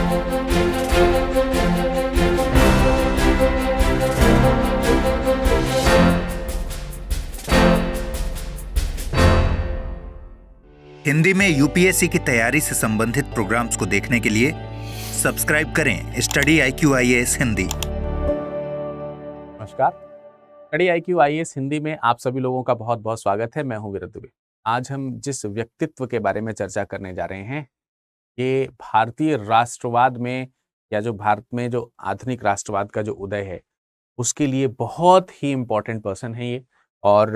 हिंदी में यूपीएससी की तैयारी से संबंधित प्रोग्राम्स को देखने के लिए सब्सक्राइब करें स्टडी IQ IAS हिंदी। नमस्कार, स्टडी IQ IAS हिंदी में आप सभी लोगों का बहुत बहुत स्वागत है। मैं हूं वीर दुबे। आज हम जिस व्यक्तित्व के बारे में चर्चा करने जा रहे हैं, ये भारतीय राष्ट्रवाद में या जो भारत में जो आधुनिक राष्ट्रवाद का जो उदय है उसके लिए बहुत ही इम्पोर्टेंट पर्सन है ये। और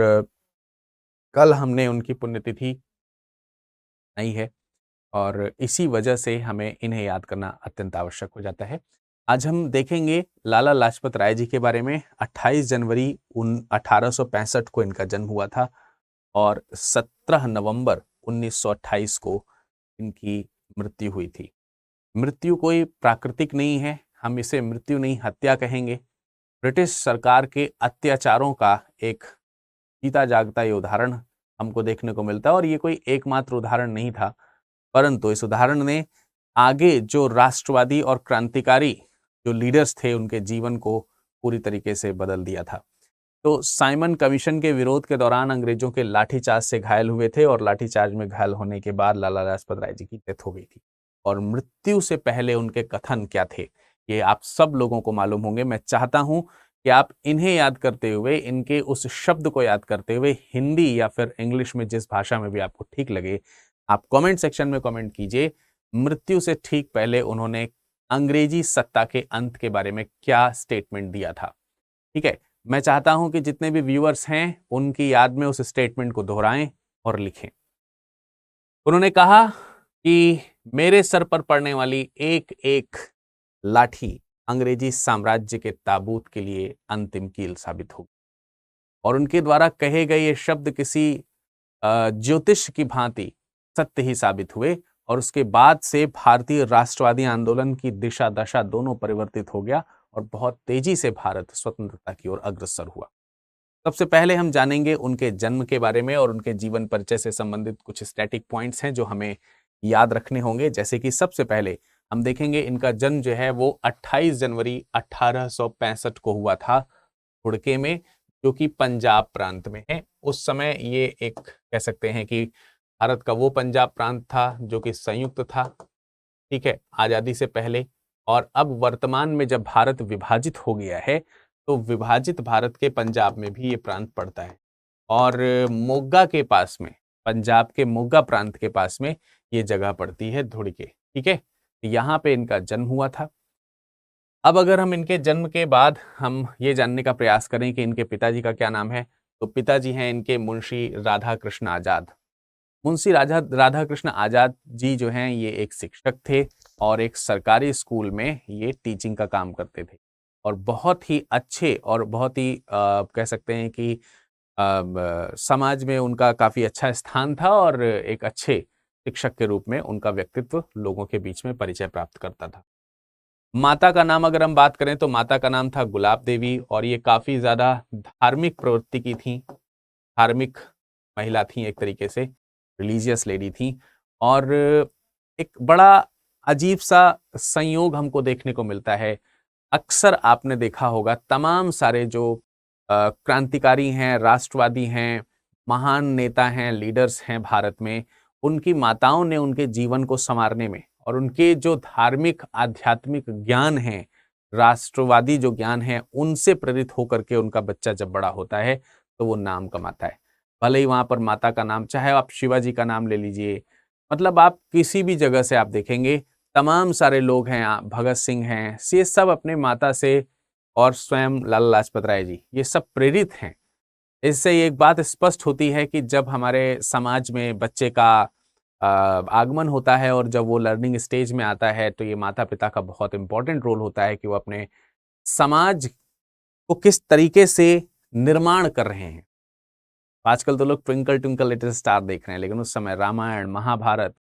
कल हमने उनकी पुण्यतिथि नहीं है और इसी वजह से हमें इन्हें याद करना अत्यंत आवश्यक हो जाता है। आज हम देखेंगे लाला लाजपत राय जी के बारे में। 28 जनवरी 1865 को इनका जन्म हुआ था और 17 नवंबर 1928 को इनकी मृत्यु हुई थी। मृत्यु कोई प्राकृतिक नहीं है, हम इसे मृत्यु नहीं हत्या कहेंगे। ब्रिटिश सरकार के अत्याचारों का एक जीता जागता ये उदाहरण हमको देखने को मिलता है और ये कोई एकमात्र उदाहरण नहीं था, परंतु इस उदाहरण ने आगे जो राष्ट्रवादी और क्रांतिकारी जो लीडर्स थे उनके जीवन को पूरी तरीके से बदल दिया था। तो साइमन कमीशन के विरोध के दौरान अंग्रेजों के लाठीचार्ज से घायल हुए थे और लाठीचार्ज में घायल होने के बाद लाला लाजपत राय जी की डेथ हो गई थी। और मृत्यु से पहले उनके कथन क्या थे ये आप सब लोगों को मालूम होंगे। मैं चाहता हूं कि आप इन्हें याद करते हुए, इनके उस शब्द को याद करते हुए हिंदी या फिर इंग्लिश में जिस भाषा में भी आपको ठीक लगे, आप कमेंट सेक्शन में कमेंट कीजिए। मृत्यु से ठीक पहले उन्होंने अंग्रेजी सत्ता के अंत के बारे में क्या स्टेटमेंट दिया था। ठीक है, मैं चाहता हूं कि जितने भी व्यूअर्स हैं उनकी याद में उस स्टेटमेंट को दोहराएं और लिखें। उन्होंने कहा कि मेरे सर पर पड़ने वाली एक एक लाठी अंग्रेजी साम्राज्य के ताबूत के लिए अंतिम कील साबित होगी। और उनके द्वारा कहे गए ये शब्द किसी ज्योतिष की भांति सत्य ही साबित हुए और उसके बाद से भारतीय राष्ट्रवादी आंदोलन की दिशा दशा दोनों परिवर्तित हो गया और बहुत तेजी से भारत स्वतंत्रता की ओर अग्रसर हुआ। सबसे पहले हम जानेंगे उनके जन्म के बारे में और उनके जीवन परिचय से संबंधित कुछ स्टैटिक पॉइंट्स हैं जो हमें याद रखने होंगे। जैसे कि सबसे पहले हम देखेंगे इनका जन्म जो है वो 28 जनवरी 1865 को हुआ था हुड़के में, जो कि पंजाब प्रांत में है। उस समय ये एक कह सकते हैं कि भारत का वो पंजाब प्रांत था जो कि संयुक्त था, ठीक है, आजादी से पहले। और अब वर्तमान में जब भारत विभाजित हो गया है तो विभाजित भारत के पंजाब में भी ये प्रांत पड़ता है और मोगा के पास में, पंजाब के मोगा प्रांत के पास में ये जगह पड़ती है धुड़के। ठीक है, यहाँ पे इनका जन्म हुआ था। अब अगर हम इनके जन्म के बाद हम ये जानने का प्रयास करें कि इनके पिताजी का क्या नाम है, तो पिताजी हैं इनके मुंशी राधा कृष्ण आजाद। मुंशी राधा कृष्ण आजाद जी जो हैं ये एक शिक्षक थे और एक सरकारी स्कूल में ये टीचिंग का काम करते थे और बहुत ही अच्छे और बहुत ही कह सकते हैं कि समाज में उनका काफी अच्छा स्थान था और एक अच्छे शिक्षक के रूप में उनका व्यक्तित्व लोगों के बीच में परिचय प्राप्त करता था। माता का नाम अगर हम बात करें तो माता का नाम था गुलाब देवी और ये काफी ज्यादा धार्मिक प्रवृत्ति की थी, धार्मिक महिला थी, एक तरीके से रिलीजियस लेडी थी। और एक बड़ा अजीब सा संयोग हमको देखने को मिलता है। अक्सर आपने देखा होगा तमाम सारे जो क्रांतिकारी हैं, राष्ट्रवादी हैं, महान नेता हैं, लीडर्स हैं भारत में, उनकी माताओं ने उनके जीवन को संवारने में और उनके जो धार्मिक आध्यात्मिक ज्ञान है, राष्ट्रवादी जो ज्ञान है, उनसे प्रेरित होकर के उनका बच्चा जब बड़ा होता है तो वो नाम कमाता है। भले ही वहां पर माता का नाम, चाहे आप शिवाजी का नाम ले लीजिए, मतलब आप किसी भी जगह से आप देखेंगे तमाम सारे लोग हैं, भगत सिंह हैं, ये सब अपने माता से और स्वयं लाला लाजपत राय जी ये सब प्रेरित हैं। इससे एक बात स्पष्ट होती है कि जब हमारे समाज में बच्चे का आगमन होता है और जब वो लर्निंग स्टेज में आता है तो ये माता पिता का बहुत इंपॉर्टेंट रोल होता है कि वो अपने समाज को किस तरीके से निर्माण कर रहे हैं। आजकल तो लोग ट्विंकल ट्विंकल लिटिल स्टार देख रहे हैं, लेकिन उस समय रामायण, महाभारत,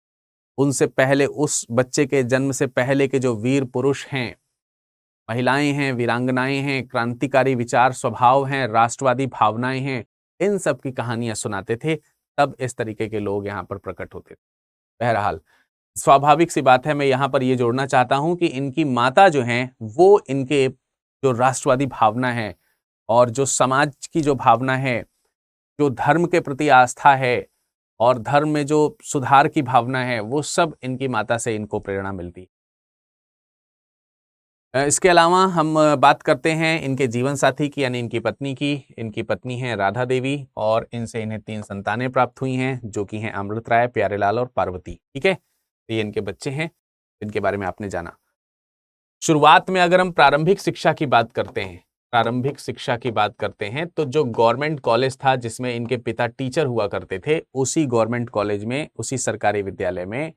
उनसे पहले, उस बच्चे के जन्म से पहले के जो वीर पुरुष हैं, महिलाएं हैं, वीरांगनाएं हैं, क्रांतिकारी विचार स्वभाव हैं, राष्ट्रवादी भावनाएं हैं, इन सब की कहानियां सुनाते थे। तब इस तरीके के लोग यहाँ पर प्रकट होते थे। बहरहाल स्वाभाविक सी बात है, मैं यहाँ पर ये जोड़ना चाहता हूँ कि इनकी माता जो हैं वो इनके जो राष्ट्रवादी भावना है और जो समाज की जो भावना है, जो धर्म के प्रति आस्था है और धर्म में जो सुधार की भावना है, वो सब इनकी माता से इनको प्रेरणा मिलती है। इसके अलावा हम बात करते हैं इनके जीवन साथी की, यानी इनकी पत्नी की। इनकी पत्नी हैं राधा देवी और इनसे इन्हें 3 संतानें प्राप्त हुई हैं, जो कि हैं अमृत राय, प्यारेलाल और पार्वती। ठीक है, तो ये इनके बच्चे हैं, इनके बारे में आपने जाना। शुरुआत में अगर हम प्रारंभिक शिक्षा की बात करते हैं, तो जो गवर्नमेंट कॉलेज था जिसमें इनके पिता टीचर हुआ करते थे, उसी गवर्नमेंट कॉलेज में, उसी सरकारी विद्यालय में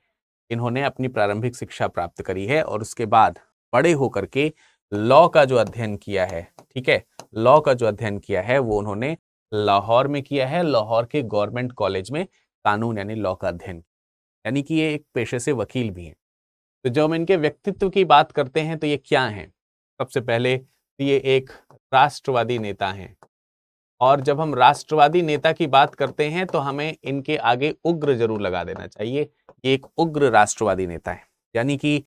इन्होंने अपनी प्रारंभिक शिक्षा प्राप्त करी है। और उसके बाद बड़े होकर के लॉ का जो अध्ययन किया है, ठीक है, लॉ का जो अध्ययन किया है वो उन्होंने लाहौर में किया है। लाहौर के गवर्नमेंट कॉलेज में कानून यानी लॉ का अध्ययन, यानी कि ये एक पेशे से वकील भी हैं। तो जब हम इनके व्यक्तित्व की बात करते हैं तो ये क्या हैं? सबसे पहले ये एक राष्ट्रवादी नेता हैं। और जब हम राष्ट्रवादी नेता की बात करते हैं तो हमें इनके आगे उग्र जरूर लगा देना चाहिए। ये एक उग्र राष्ट्रवादी नेता है, यानी कि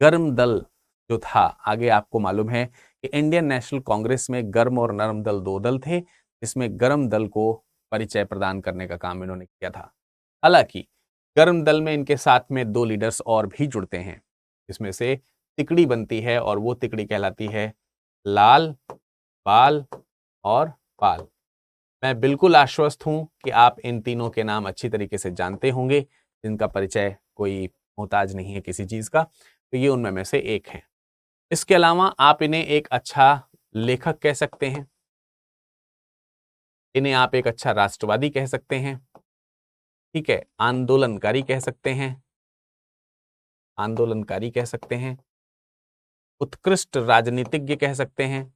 गर्म दल जो था, आगे आपको मालूम है कि इंडियन नेशनल कांग्रेस में गर्म और नरम दल 2 दल थे, इसमें गर्म दल को परिचय प्रदान करने का काम इन्होंने किया था। हालांकि गर्म दल में इनके साथ में 2 लीडर्स और भी जुड़ते हैं, इसमें से तिकड़ी बनती है और वो तिकड़ी कहलाती है लाल, बाल और पाल। मैं बिल्कुल आश्वस्त हूं कि आप इन तीनों के नाम अच्छी तरीके से जानते होंगे, जिनका परिचय कोई मोहताज नहीं है किसी चीज का, तो ये उनमें में से एक हैं। इसके अलावा आप इन्हें एक अच्छा लेखक कह सकते हैं, इन्हें आप एक अच्छा राष्ट्रवादी कह सकते हैं, ठीक है, आंदोलनकारी कह सकते हैं, उत्कृष्ट राजनीतिज्ञ कह सकते हैं,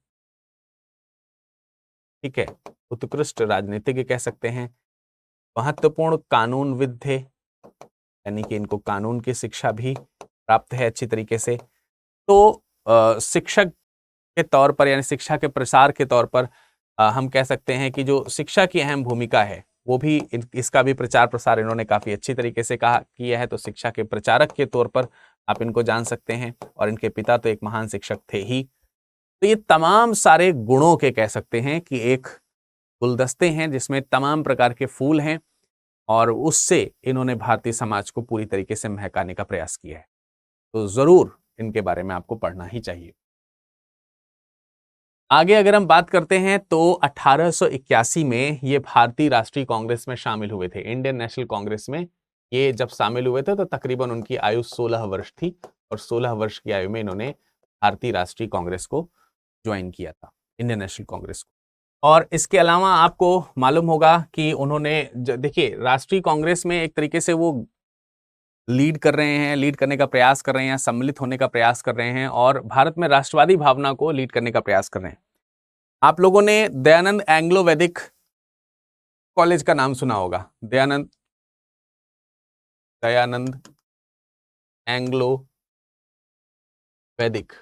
ठीक है, उत्कृष्ट राजनीतिज्ञ कह सकते हैं, महत्वपूर्ण कानूनविद थे, यानी कि इनको कानून की शिक्षा भी प्राप्त है अच्छी तरीके से। तो शिक्षक के तौर पर, यानी शिक्षा के प्रसार के तौर पर हम कह सकते हैं कि जो शिक्षा की अहम भूमिका है वो भी इसका भी प्रचार प्रसार इन्होंने काफी अच्छी तरीके से किया है। तो शिक्षा के प्रचारक के तौर पर आप इनको जान सकते हैं, और इनके पिता तो एक महान शिक्षक थे ही। तो ये तमाम सारे गुणों के कह सकते हैं कि एक गुलदस्ते हैं जिसमें तमाम प्रकार के फूल हैं, और उससे इन्होंने भारतीय समाज को पूरी तरीके से महकाने का प्रयास किया है। तो जरूर इनके बारे में आपको पढ़ना ही चाहिए। आगे अगर हम बात करते हैं तो 1881 में ये भारतीय राष्ट्रीय कांग्रेस में शामिल हुए थे, इंडियन नेशनल कांग्रेस में ये जब शामिल हुए थे तो तकरीबन उनकी आयु 16 वर्ष थी, और 16 वर्ष की आयु में इन्होंने भारतीय राष्ट्रीय कांग्रेस को ज्वाइन किया था, इंडियन नेशनल कांग्रेस को। और इसके अलावा आपको मालूम होगा कि उन्होंने देखिए, राष्ट्रीय कांग्रेस में एक तरीके से वो लीड कर रहे हैं, लीड करने का प्रयास कर रहे हैं, सम्मिलित होने का प्रयास कर रहे हैं, और भारत में राष्ट्रवादी भावना को लीड करने का प्रयास कर रहे हैं। आप लोगों ने दयानंद एंग्लो वैदिक कॉलेज का नाम सुना होगा, दयानंद एंग्लो वैदिक,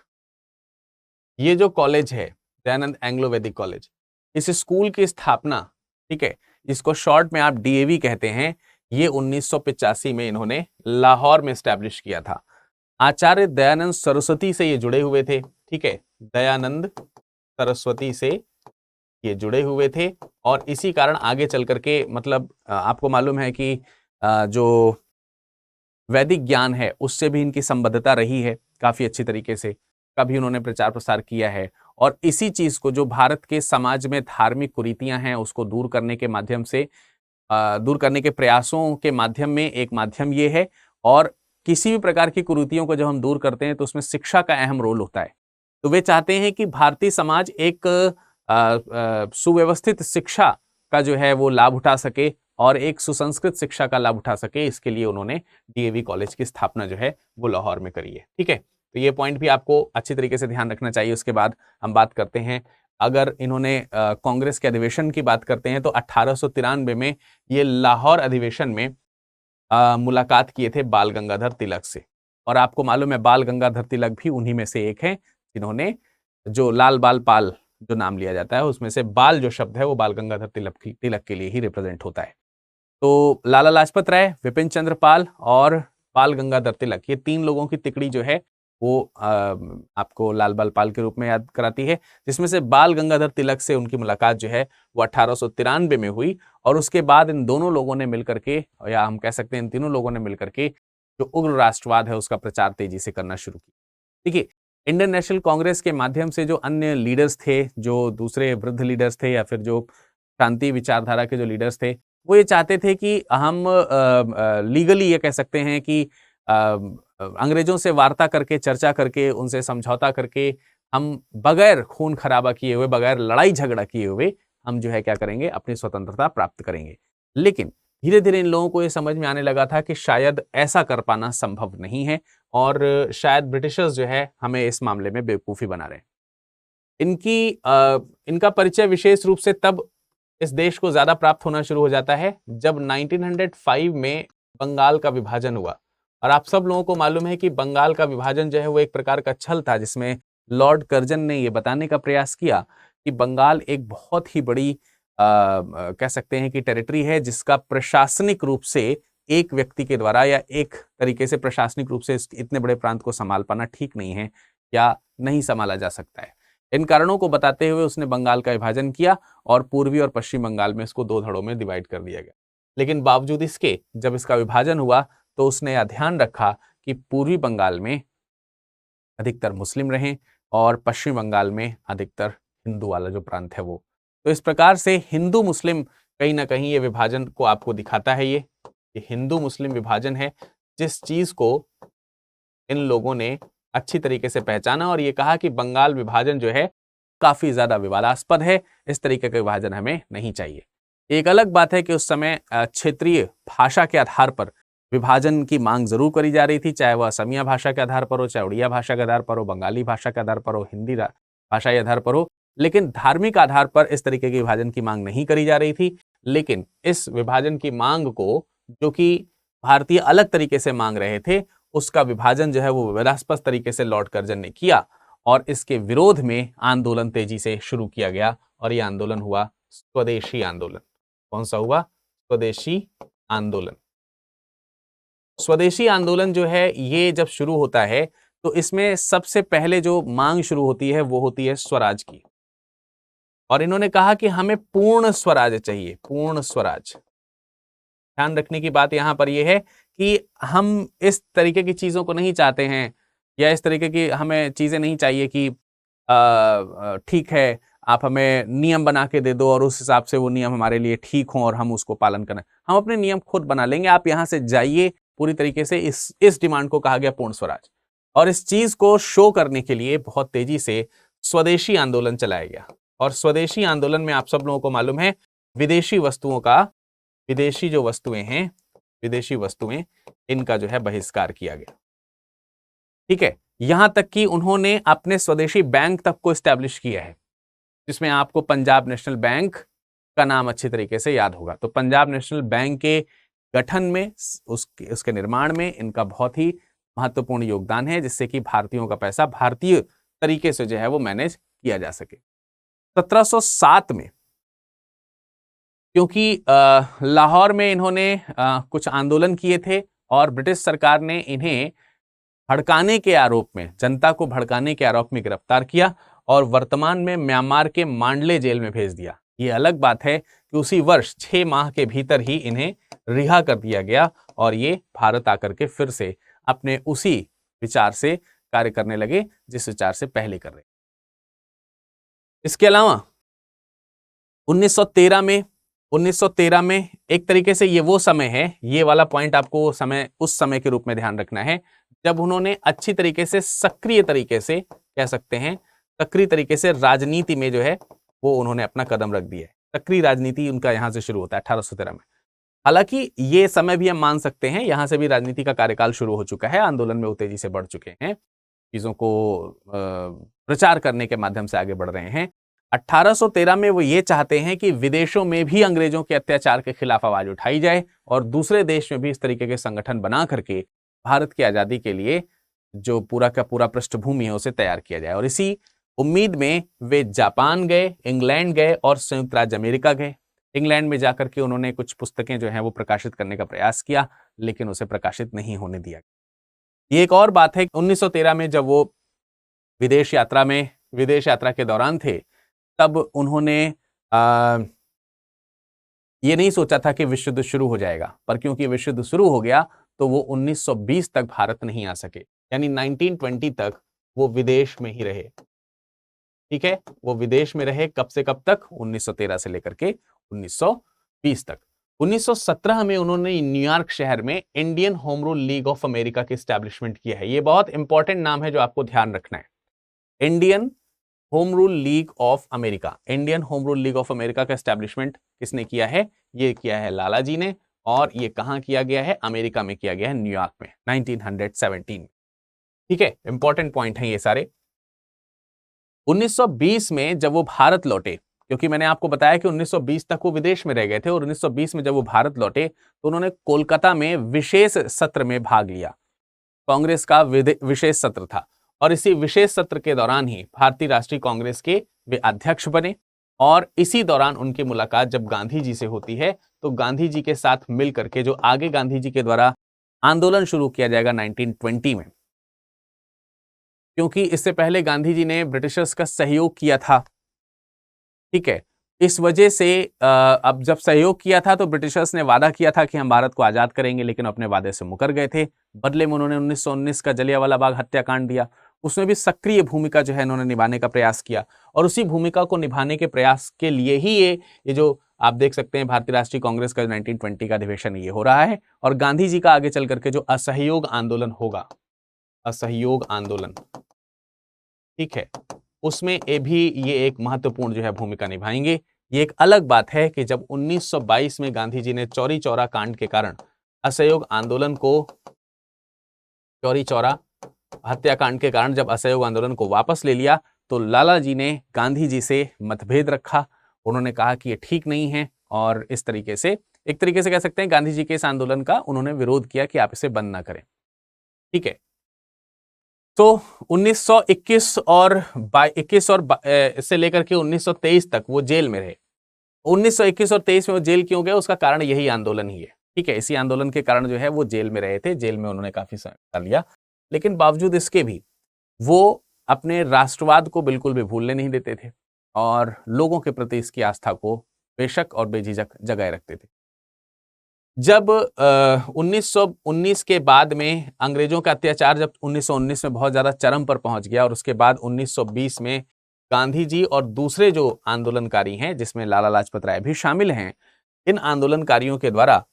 ये जो कॉलेज है दयानंद एंग्लो वैदिक कॉलेज, इस स्कूल की स्थापना, ठीक है, इसको शॉर्ट में आप डीएवी कहते हैं, ये 1985 में इन्होंने लाहौर में स्टैब्लिश किया था। आचार्य दयानंद सरस्वती से ये जुड़े हुए थे, ठीक है, दयानंद सरस्वती से ये जुड़े हुए थे, और इसी कारण आगे चल करके, मतलब आपको मालूम है कि जो वैदिक ज्ञान है उससे भी इनकी संबद्धता रही है काफी अच्छी तरीके से, कभी उन्होंने प्रचार प्रसार किया है। और इसी चीज को, जो भारत के समाज में धार्मिक कुरीतियां हैं उसको दूर करने के माध्यम से, दूर करने के प्रयासों के माध्यम में एक माध्यम ये है, और किसी भी प्रकार की कुरीतियों को जब हम दूर करते हैं तो उसमें शिक्षा का अहम रोल होता है। तो वे चाहते हैं कि भारतीय समाज एक सुव्यवस्थित शिक्षा का जो है वो लाभ उठा सके, और एक सुसंस्कृत शिक्षा का लाभ उठा सके। इसके लिए उन्होंने डीएवी कॉलेज की स्थापना जो है वो लाहौर में करी है, ठीक है। तो ये पॉइंट भी आपको अच्छी तरीके से ध्यान रखना चाहिए। उसके बाद हम बात करते हैं, अगर इन्होंने कांग्रेस के अधिवेशन की बात करते हैं तो 1893 में ये लाहौर अधिवेशन में मुलाकात किए थे बाल गंगाधर तिलक से, और आपको मालूम है बाल गंगाधर तिलक भी उन्हीं में से एक हैं जिन्होंने, जो लाल बाल पाल जो नाम लिया जाता है उसमें से बाल जो शब्द है वो बाल गंगाधर तिलक के लिए ही रिप्रेजेंट होता है। तो लाला लाजपत राय, विपिन चंद्र पाल और बाल गंगाधर तिलक, ये 3 लोगों की तिकड़ी जो है वो आपको लाल बाल पाल के रूप में याद कराती है, जिसमें से बाल गंगाधर तिलक से उनकी मुलाकात जो है वो 1893 में हुई और उसके बाद इन दोनों लोगों ने मिलकर के, या हम कह सकते हैं इन तीनों लोगों ने मिलकर के जो उग्र राष्ट्रवाद है उसका प्रचार तेजी से करना शुरू किया। देखिए, इंडियन नेशनल कांग्रेस के माध्यम से जो अन्य लीडर्स थे, जो दूसरे वृद्ध लीडर्स थे या फिर जो क्रांति विचारधारा के जो लीडर्स थे, वो ये चाहते थे कि हम लीगली ये कह सकते हैं कि अंग्रेजों से वार्ता करके, चर्चा करके, उनसे समझौता करके हम बगैर खून खराबा किए हुए, बगैर लड़ाई झगड़ा किए हुए हम जो है क्या करेंगे, अपनी स्वतंत्रता प्राप्त करेंगे। लेकिन धीरे धीरे इन लोगों को ये समझ में आने लगा था कि शायद ऐसा कर पाना संभव नहीं है और शायद ब्रिटिशर्स जो है हमें इस मामले में बेवकूफ़ी बना रहे हैं। इनका परिचय विशेष रूप से तब इस देश को ज़्यादा प्राप्त होना शुरू हो जाता है जब 1905 में बंगाल का विभाजन हुआ। और आप सब लोगों को मालूम है कि बंगाल का विभाजन जो है वो एक प्रकार का छल था, जिसमें लॉर्ड कर्जन ने ये बताने का प्रयास किया कि बंगाल एक बहुत ही बड़ी कह सकते हैं कि टेरिटरी है, जिसका प्रशासनिक रूप से एक व्यक्ति के द्वारा या एक तरीके से प्रशासनिक रूप से इतने बड़े प्रांत को संभाल पाना ठीक नहीं है या नहीं संभाला जा सकता है। इन कारणों को बताते हुए उसने बंगाल का विभाजन किया और पूर्वी और पश्चिम बंगाल में इसको 2 धड़ों में डिवाइड कर दिया गया। लेकिन बावजूद इसके जब इसका विभाजन हुआ तो उसने यह ध्यान रखा कि पूर्वी बंगाल में अधिकतर मुस्लिम रहें और पश्चिम बंगाल में अधिकतर हिंदू वाला जो प्रांत है वो। तो इस प्रकार से हिंदू मुस्लिम कहीं ना कहीं ये विभाजन को आपको दिखाता है। ये हिंदू मुस्लिम विभाजन है, जिस चीज को इन लोगों ने अच्छी तरीके से पहचाना और ये कहा कि बंगाल विभाजन जो है काफी ज्यादा विवादास्पद है, इस तरीके का विभाजन हमें नहीं चाहिए। एक अलग बात है कि उस समय क्षेत्रीय भाषा के आधार पर विभाजन की मांग जरूर करी जा रही थी, चाहे वह असमिया भाषा के आधार पर हो, चाहे उड़िया भाषा के आधार पर हो, बंगाली भाषा के आधार पर हो, हिंदी भाषा के आधार पर हो, लेकिन धार्मिक आधार पर इस तरीके के विभाजन की मांग नहीं करी जा रही थी। लेकिन इस विभाजन की मांग को, जो कि भारतीय अलग तरीके से मांग रहे थे, उसका विभाजन जो है वो विवादास्पद तरीके से लॉर्ड कर्जन ने किया और इसके विरोध में आंदोलन तेजी से शुरू किया गया और यह आंदोलन हुआ स्वदेशी आंदोलन। कौन सा हुआ? स्वदेशी आंदोलन। स्वदेशी आंदोलन जो है ये जब शुरू होता है तो इसमें सबसे पहले जो मांग शुरू होती है वो होती है स्वराज की। और इन्होंने कहा कि हमें पूर्ण स्वराज चाहिए, पूर्ण स्वराज। ध्यान रखने की बात यहां पर यह है कि हम इस तरीके की चीजों को नहीं चाहते हैं या इस तरीके की हमें चीजें नहीं चाहिए कि ठीक है आप हमें नियम बना के दे दो और उस हिसाब से वो नियम हमारे लिए ठीक हों और हम उसको पालन करें। हम अपने नियम खुद बना लेंगे, आप यहां से जाइए। पूरी तरीके से इस डिमांड को कहा गया पूर्ण स्वराज। और इस चीज को शो करने के लिए बहुत तेजी से स्वदेशी आंदोलन चलाया गया। और स्वदेशी आंदोलन में आप सब लोगों को मालूम है विदेशी वस्तुओं का, विदेशी जो वस्तुएं हैं, विदेशी वस्तुएं, इनका जो है बहिष्कार किया गया। ठीक है, यहां तक कि उन्होंने अपने स्वदेशी बैंक तक को एस्टैब्लिश किया है, जिसमें आपको पंजाब नेशनल बैंक का नाम अच्छी तरीके से याद होगा। तो पंजाब नेशनल बैंक के गठन में, उसके निर्माण में इनका बहुत ही महत्वपूर्ण योगदान है, जिससे कि भारतीयों का पैसा भारतीय तरीके से जो है वो मैनेज किया जा सके। 1707 में क्योंकि लाहौर में इन्होंने कुछ आंदोलन किए थे और ब्रिटिश सरकार ने इन्हें भड़काने के आरोप में, जनता को भड़काने के आरोप में गिरफ्तार किया और वर्तमान में म्यांमार के मांडले जेल में भेज दिया। ये अलग बात है कि उसी वर्ष 6 माह के भीतर ही इन्हें रिहा कर दिया गया और ये भारत आकर के फिर से अपने उसी विचार से कार्य करने लगे जिस विचार से पहले कर रहे। इसके अलावा 1913 में एक तरीके से ये वो समय है, ये वाला पॉइंट आपको उस समय के रूप में ध्यान रखना है जब उन्होंने अच्छी तरीके से, सक्रिय तरीके से कह सकते हैं, सक्रिय तरीके से राजनीति में जो है वो उन्होंने अपना कदम रख दिया है। सक्रिय राजनीति उनका यहां से शुरू होता है 1813 में। हालांकि ये समय भी हम मान सकते हैं यहां से भी राजनीति का कार्यकाल शुरू हो चुका है, आंदोलन में वो तेजी से बढ़ चुके हैं, चीजों को प्रचार करने के माध्यम से आगे बढ़ रहे हैं। 1813 में वो ये चाहते हैं कि विदेशों में भी अंग्रेजों के अत्याचार के खिलाफ आवाज उठाई जाए और दूसरे देश में भी इस तरीके के संगठन बना करके भारत की आजादी के लिए जो पूरा का पूरा पृष्ठभूमि है उसे तैयार किया जाए। और इसी उम्मीद में वे जापान गए, इंग्लैंड गए और संयुक्त राज्य अमेरिका गए। इंग्लैंड में जाकर के उन्होंने कुछ पुस्तकें जो हैं वो प्रकाशित करने का प्रयास किया, लेकिन उसे प्रकाशित नहीं होने दिया। ये एक और बात है, 1913 में जब वो विदेश यात्रा के दौरान थे, तब उन्होंने ये नहीं सोचा था कि विश्व युद्ध शुरू हो जाएगा, पर क्योंकि विश्व युद्ध शुरू हो गया तो वो 1920 तक भारत नहीं आ सके, यानी 1920 तक वो विदेश में ही रहे। ठीक है, वो विदेश में रहे कब से कब तक? 1913 से लेकर के 1920 तक। 1917 में उन्होंने न्यूयॉर्क शहर में Indian home rule league of America की एस्टैब्लिशमेंट किया है। ये बहुत इंपॉर्टेंट नाम है जो आपको ध्यान रखना है। Indian home rule league of America, Indian home rule league of America का एस्टैब्लिशमेंट किसने किया है? ये किया है लाला जी ने, और ये कहां किया गया है? अमेरिका में किया गया है, न्यूयॉर्क में, 1917। ठीक है, इंपॉर्टेंट पॉइंट है ये सारे। 1920 में जब वो भारत लौटे, क्योंकि मैंने आपको बताया कि 1920 तक वो विदेश में रह गए थे, और 1920 में जब वो भारत लौटे तो उन्होंने कोलकाता में विशेष सत्र में भाग लिया। कांग्रेस का विशेष सत्र था, और इसी विशेष सत्र के दौरान ही भारतीय राष्ट्रीय कांग्रेस के वे अध्यक्ष बने। और इसी दौरान उनकी मुलाकात जब गांधी जी से होती है, तो गांधी जी के साथ मिलकर के जो आगे गांधी जी के द्वारा आंदोलन शुरू किया जाएगा 1920 में, क्योंकि इससे पहले गांधी जी ने ब्रिटिशर्स का सहयोग किया था। ठीक है, इस वजह से अब जब सहयोग किया था तो ब्रिटिशर्स ने वादा किया था कि हम भारत को आजाद करेंगे, लेकिन अपने वादे से मुकर गए थे। बदले में उन्होंने 1919 का जलियांवाला बाग हत्याकांड दिया, उसमें भी सक्रिय भूमिका जो है इन्होंने निभाने का प्रयास किया, और उसी भूमिका को निभाने के प्रयास के लिए ही ये जो आप देख सकते हैं भारतीय राष्ट्रीय कांग्रेस का 1920 का अधिवेशन ये हो रहा है। और गांधी जी का आगे चल करके जो असहयोग आंदोलन होगा, असहयोग आंदोलन, ठीक है, उसमें ये एक महत्वपूर्ण जो है भूमिका निभाएंगे। ये एक अलग बात है कि जब 1922 में गांधी जी ने चौरी चौरा कांड के कारण असहयोग आंदोलन को, चौरी चौरा हत्याकांड के कारण जब असहयोग आंदोलन को वापस ले लिया, तो लाला जी ने गांधी जी से मतभेद रखा। उन्होंने कहा कि ये ठीक नहीं है, और इस तरीके से, एक तरीके से कह सकते हैं गांधी जी के इस आंदोलन का उन्होंने विरोध किया कि आप इसे बंद ना करें। ठीक है, तो 1921 और 21 और से लेकर के 1923 तक वो जेल में रहे। 1921 और 23 में वो जेल क्यों गए? उसका कारण यही आंदोलन ही है। ठीक है, इसी आंदोलन के कारण जो है वो जेल में रहे थे। जेल में उन्होंने काफी समय कर लिया, लेकिन बावजूद इसके भी वो अपने राष्ट्रवाद को बिल्कुल भी भूलने नहीं देते थे, और लोगों के प्रति इसकी आस्था को बेशक और बेझिझक जगाए रखते थे। जब 1919 के बाद में अंग्रेजों का अत्याचार जब 1919 में बहुत ज्यादा चरम पर पहुंच गया, और उसके बाद 1920 में गांधी जी और दूसरे जो आंदोलनकारी हैं, जिसमें लाला लाजपत राय भी शामिल हैं, इन आंदोलनकारियों के द्वारा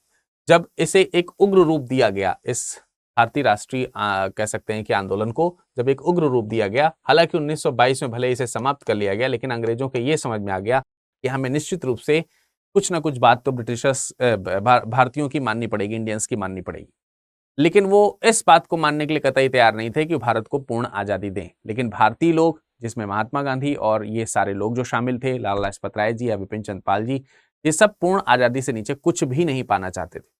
जब इसे एक उग्र रूप दिया गया, इस भारतीय राष्ट्रीय कह सकते हैं कि आंदोलन को जब एक उग्र रूप दिया गया, हालांकि 1922 में भले इसे समाप्त कर लिया गया, लेकिन अंग्रेजों के ये समझ में आ गया कि हमें निश्चित रूप से कुछ ना कुछ बात तो ब्रिटिशर्स भारतीयों की माननी पड़ेगी, इंडियंस की माननी पड़ेगी। लेकिन वो इस बात को मानने के लिए कतई तैयार नहीं थे कि भारत को पूर्ण आजादी दें। लेकिन भारतीय लोग, जिसमें महात्मा गांधी और ये सारे लोग जो शामिल थे, लाला लाजपत राय जी या विपिन चंद्र पाल जी, ये सब पूर्ण आजादी से नीचे कुछ भी नहीं पाना चाहते थे।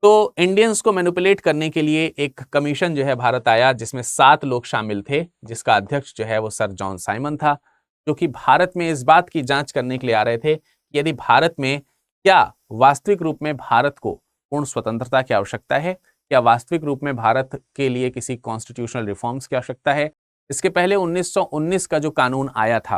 तो इंडियंस को मैनिपुलेट करने के लिए एक कमीशन जो है भारत आया, जिसमें 7 लोग शामिल थे, जिसका अध्यक्ष जो है वो सर जॉन साइमन था, जो कि भारत में इस बात की जांच करने के लिए आ रहे थे कि यदि भारत में क्या वास्तविक रूप में भारत को पूर्ण स्वतंत्रता की आवश्यकता है, क्या वास्तविक रूप में भारत के लिए किसी कॉन्स्टिट्यूशनल रिफॉर्म्स की आवश्यकता है। इसके पहले 1919 का जो कानून आया था,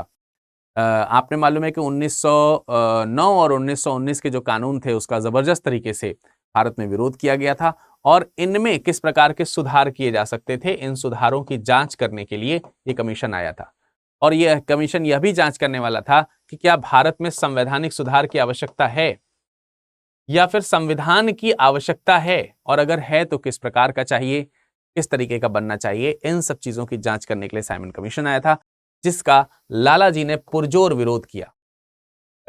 आपने मालूम है कि 1909 और 1919 के जो कानून थे उसका जबरदस्त तरीके से भारत में विरोध किया गया था, और इनमें किस प्रकार के सुधार किए जा सकते थे, इन सुधारों की जांच करने के लिए ये कमीशन आया था। और यह कमीशन यह भी जांच करने वाला था कि क्या भारत में संवैधानिक सुधार की आवश्यकता है, या फिर संविधान की आवश्यकता है, और अगर है तो किस प्रकार का चाहिए, किस तरीके का बनना चाहिए। इन सब चीजों की जांच करने के लिए साइमन कमीशन आया था, जिसका लाला जी ने पुरजोर विरोध किया।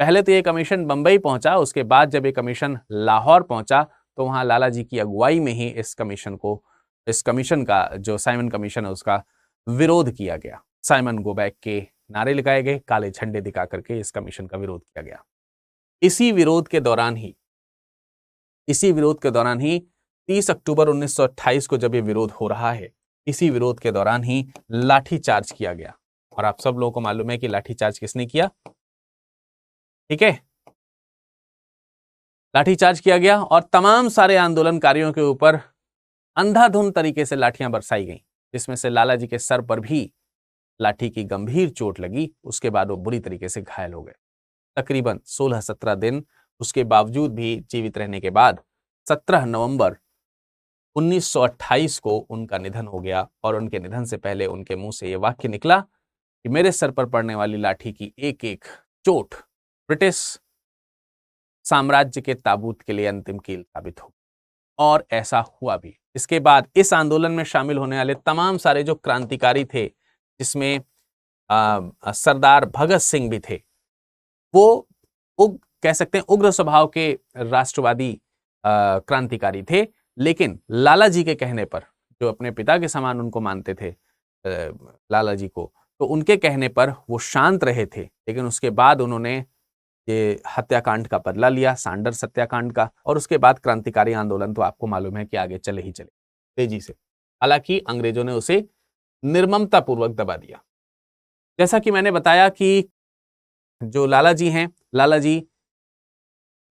पहले तो ये कमीशन बंबई पहुंचा, उसके बाद जब ये कमीशन लाहौर पहुंचा तो वहां लाला जी की अगुवाई में ही इस कमीशन का जो साइमन कमीशन है उसका विरोध किया गया। साइमन गो बैक के नारे लगाए गए, काले झंडे दिखा करके इस कमीशन का विरोध किया गया। इसी विरोध के दौरान ही 30 अक्टूबर 1928 को जब ये विरोध हो रहा है, इसी विरोध के दौरान ही लाठीचार्ज किया गया। और आप सब लोगों को मालूम है कि लाठीचार्ज किसने किया। ठीक है, लाठीचार्ज किया गया और तमाम सारे आंदोलनकारियों के ऊपर अंधाधुंध तरीके से लाठियां बरसाई गईं, जिसमें से लाला जी के सर पर भी लाठी की गंभीर चोट लगी। उसके बाद वो बुरी तरीके से घायल हो गए। तकरीबन 16-17 दिन उसके बावजूद भी जीवित रहने के बाद 17 नवंबर 1928 को उनका निधन हो गया और उनके निधन से पहले उनके मुंह से यह वाक्य निकला कि मेरे सर पर पड़ने वाली लाठी की एक एक चोट ब्रिटिश साम्राज्य के ताबूत के लिए अंतिम कील साबित हो। और ऐसा हुआ भी। इसके बाद इस आंदोलन में शामिल होने वाले तमाम सारे जो क्रांतिकारी थे, जिसमें सरदार भगत सिंह भी थे, वो कह सकते हैं उग्र स्वभाव के राष्ट्रवादी क्रांतिकारी थे, लेकिन लाला जी के कहने पर, जो अपने पिता के समान उनको मानते थे लाला जी को, तो उनके कहने पर वो शांत रहे थे। लेकिन उसके बाद उन्होंने ये हत्याकांड का बदला लिया, सैंडर्स हत्याकांड का, और उसके बाद क्रांतिकारी आंदोलन तो आपको मालूम है कि आगे चले ही चले तेजी से। हालांकि अंग्रेजों ने उसे निर्ममता पूर्वक दबा दिया। जैसा कि मैंने बताया कि जो लाला जी हैं, लाला जी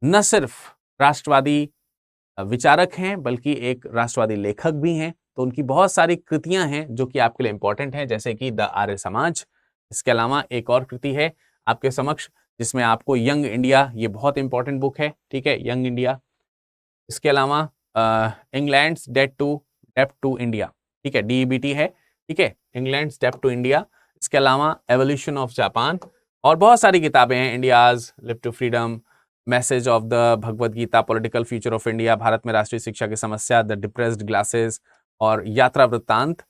न सिर्फ राष्ट्रवादी विचारक हैं बल्कि एक राष्ट्रवादी लेखक भी हैं। तो उनकी बहुत सारी कृतियां हैं जो कि आपके लिए इंपॉर्टेंट हैं, जैसे कि द आर्य समाज। इसके अलावा एक और कृति है आपके समक्ष जिसमें आपको यंग इंडिया, ये बहुत इंपॉर्टेंट बुक है, ठीक है, यंग इंडिया। इसके अलावा इंग्लैंड्स डेट टू इंडिया, ठीक है, DEBT है, ठीक है, इंग्लैंड्स डेट टू इंडिया। इसके अलावा एवोल्यूशन ऑफ जापान और बहुत सारी किताबें हैं, India's live to freedom, message of the Bhagavad Gita, political future of India, Bharat में राष्ट्रीय शिक्षा की समस्या, द डिप्रेस्ड ग्लासेस और यात्रा वृत्तांत।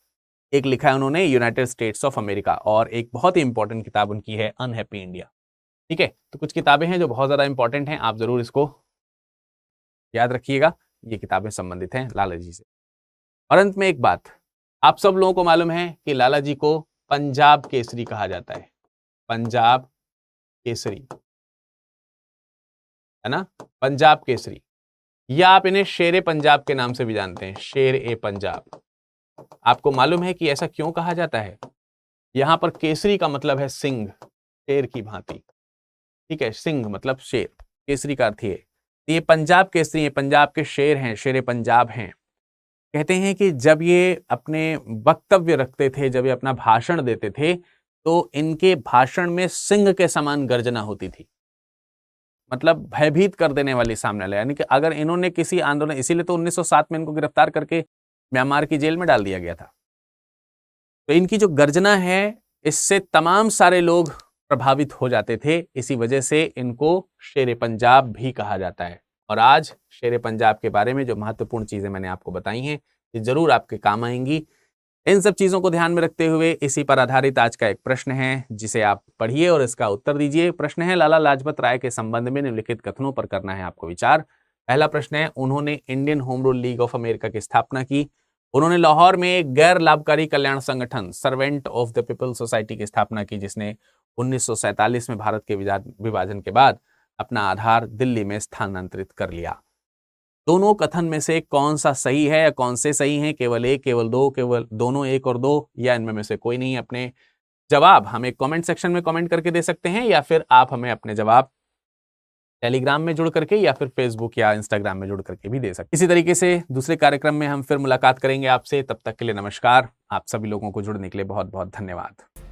एक लिखा है उन्होंने यूनाइटेड स्टेट्स ऑफ अमेरिका, और एक बहुत ही इंपॉर्टेंट किताब उनकी है अनहैप्पी इंडिया, ठीक है। तो कुछ किताबें हैं जो बहुत ज्यादा इंपॉर्टेंट हैं, आप जरूर इसको याद रखिएगा। ये किताबें संबंधित हैं लाला जी से। और अंत में एक बात, आप सब लोगों को मालूम है कि लाला जी को पंजाब केसरी कहा जाता है, पंजाब केसरी, है ना, पंजाब केसरी, या आप इन्हें शेर ए पंजाब के नाम से भी जानते हैं, शेर ए पंजाब। आपको मालूम है कि ऐसा क्यों कहा जाता है? यहां पर केसरी का मतलब है सिंह, शेर की भांति, ठीक है, सिंह मतलब शेर, केसरी का अर्थ है। ये पंजाब केसरी है, पंजाब के शेर हैं, शेर ए पंजाब हैं। कहते हैं कि जब ये अपने वक्तव्य रखते थे, जब ये अपना भाषण देते थे, तो इनके भाषण में सिंह के समान गर्जना होती थी, मतलब भयभीत कर देने वाली सामने वाले। यानी कि अगर इन्होंने किसी आंदोलन, इसीलिए तो 1907 में इनको गिरफ्तार करके म्यांमार की जेल में डाल दिया गया था। तो इनकी जो गर्जना है, इससे तमाम सारे लोग प्रभावित हो जाते थे। इसी वजह से इनको शेर ए पंजाब भी कहा जाता है। और आज शेर ए पंजाब के बारे में जो महत्वपूर्ण चीजें मैंने आपको बताई हैं, ये जरूर आपके काम आएंगी। इन सब चीजों को ध्यान में रखते हुए इसी पर आधारित आज का एक प्रश्न है, जिसे आप पढ़िए और इसका उत्तर दीजिए। प्रश्न है, लाला लाजपत राय के संबंध में निम्नलिखित कथनों पर करना है आपको विचार। पहला प्रश्न है, उन्होंने Indian home rule league of America की स्थापना की। उन्होंने लाहौर में एक गैर लाभकारी कल्याण संगठन servant of the people society की स्थापना की, जिसने 1947 में भारत के विभाजन के बाद अपना आधार दिल्ली में स्थानांतरित कर लिया। दोनों कथन में से कौन सा सही है या कौन से सही हैं? केवल एक, केवल दो, केवल दोनों, एक और दो, या इनमें से कोई नहीं? अपने जवाब हमें कमेंट सेक्शन में कमेंट करके दे सकते हैं, या फिर आप हमें अपने जवाब टेलीग्राम में जुड़ करके या फिर फेसबुक या इंस्टाग्राम में जुड़ करके भी दे सकते हैं। इसी तरीके से दूसरे कार्यक्रम में हम फिर मुलाकात करेंगे आपसे। तब तक के लिए नमस्कार। आप सभी लोगों को जुड़ने के लिए बहुत बहुत धन्यवाद।